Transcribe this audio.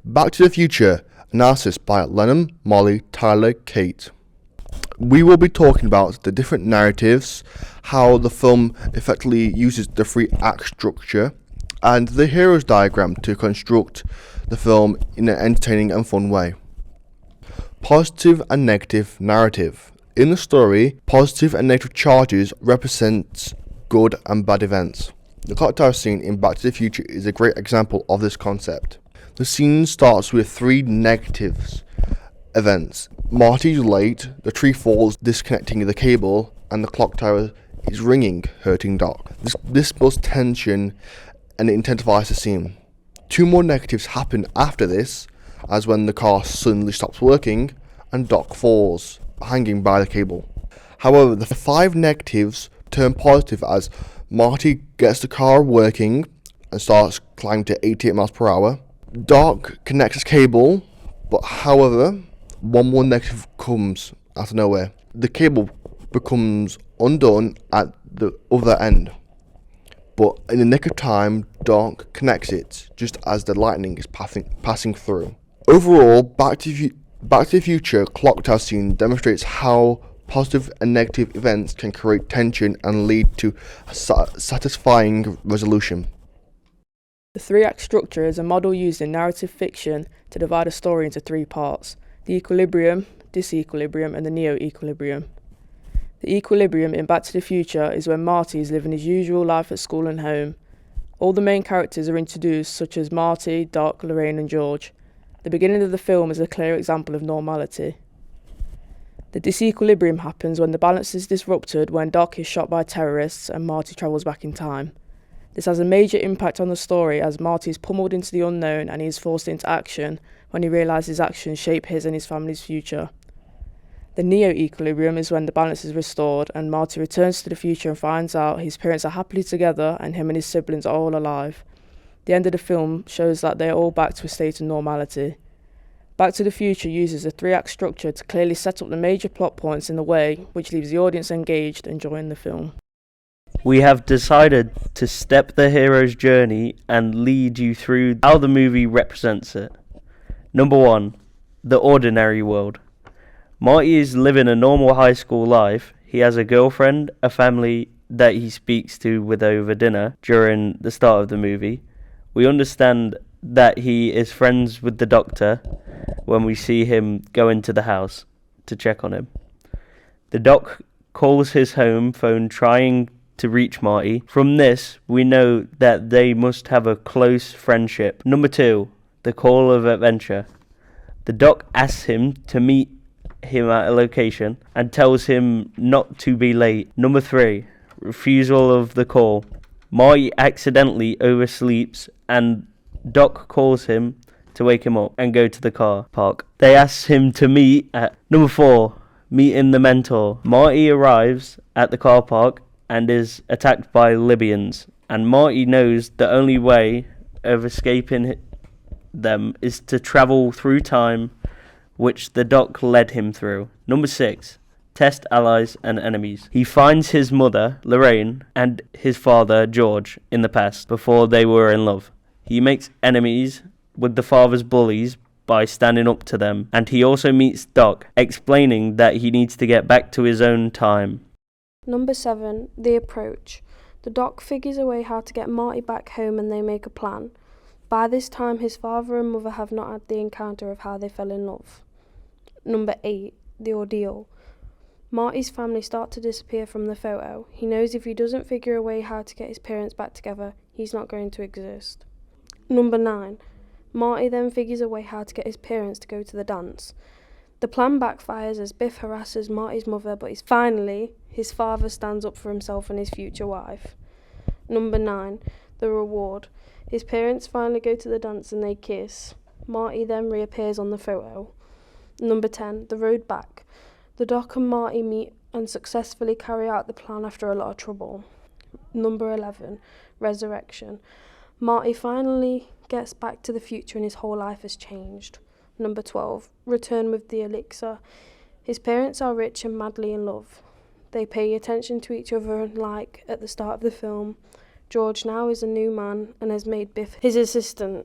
Back to the Future, analysis by Lennon, Molly, Tyler, Kate. We will be talking about the different narratives, how the film effectively uses the three-act structure, and the hero's diagram to construct the film in an entertaining and fun way. Positive and negative narrative. In the story, positive and negative charges represent good and bad events. The clock tower scene in Back to the Future is a great example of this concept. The scene starts with three negatives events. Marty's late, the tree falls, disconnecting the cable, and the clock tower is ringing, hurting Doc. This builds tension and it intensifies the scene. Two more negatives happen after this, as when the car suddenly stops working and Doc falls, hanging by the cable. However, the five negatives turn positive as Marty gets the car working and starts climbing to 88 miles per hour. Doc connects his cable, but however, one more negative comes out of nowhere. The cable becomes undone at the other end, but in the nick of time, Doc connects it just as the lightning is passing through. Overall, Back to the Future clock tower scene demonstrates how positive and negative events can create tension and lead to a satisfying resolution. The three-act structure is a model used in narrative fiction to divide a story into three parts: the equilibrium, disequilibrium, and the neo-equilibrium. The equilibrium in Back to the Future is when Marty is living his usual life at school and home. All the main characters are introduced, such as Marty, Doc, Lorraine, and George. The beginning of the film is a clear example of normality. The disequilibrium happens when the balance is disrupted when Doc is shot by terrorists and Marty travels back in time. This has a major impact on the story as Marty is pummeled into the unknown and he is forced into action when he realises his actions shape his and his family's future. The neo-equilibrium is when the balance is restored and Marty returns to the future and finds out his parents are happily together and him and his siblings are all alive. The end of the film shows that they are all back to a state of normality. Back to the Future uses a three-act structure to clearly set up the major plot points in a way which leaves the audience engaged, enjoying the film. We have decided to step the hero's journey and lead you through how the movie represents it. Number 1. The ordinary world. Marty is living a normal high school life. He has a girlfriend, a family that he speaks to with over dinner during the start of the movie. We understand that he is friends with the doctor when we see him go into the house to check on him. The doc calls his home phone trying to reach Marty. From this, we know that they must have a close friendship. Number 2, the call of adventure. The doc asks him to meet him at a location and tells him not to be late. Number 3, refusal of the call. Marty accidentally oversleeps and Doc calls him to wake him up and go to the car park. They ask him to meet at Number 4, meeting the mentor. Marty arrives at the car park and is attacked by Libyans, and Marty knows the only way of escaping them is to travel through time, which the doc led him through. Number 6, test allies and enemies. He finds his mother, Lorraine, and his father, George, in the past, before they were in love. He makes enemies with the father's bullies by standing up to them, and he also meets Doc, explaining that he needs to get back to his own time. Number 7, the approach. The doc figures a way how to get Marty back home and they make a plan. By this time, his father and mother have not had the encounter of how they fell in love. Number 8, the ordeal. Marty's family start to disappear from the photo. He knows if he doesn't figure a way how to get his parents back together, he's not going to exist. Number 9, Marty then figures a way how to get his parents to go to the dance. The plan backfires as Biff harasses Marty's mother, but finally, his father stands up for himself and his future wife. Number 9, the reward. His parents finally go to the dance and they kiss. Marty then reappears on the photo. Number 10, the road back. The doc and Marty meet and successfully carry out the plan after a lot of trouble. Number 11, resurrection. Marty finally gets back to the future and his whole life has changed. Number 12, return with the elixir. His parents are rich and madly in love. They pay attention to each other and like at the start of the film. George now is a new man and has made Biff his assistant.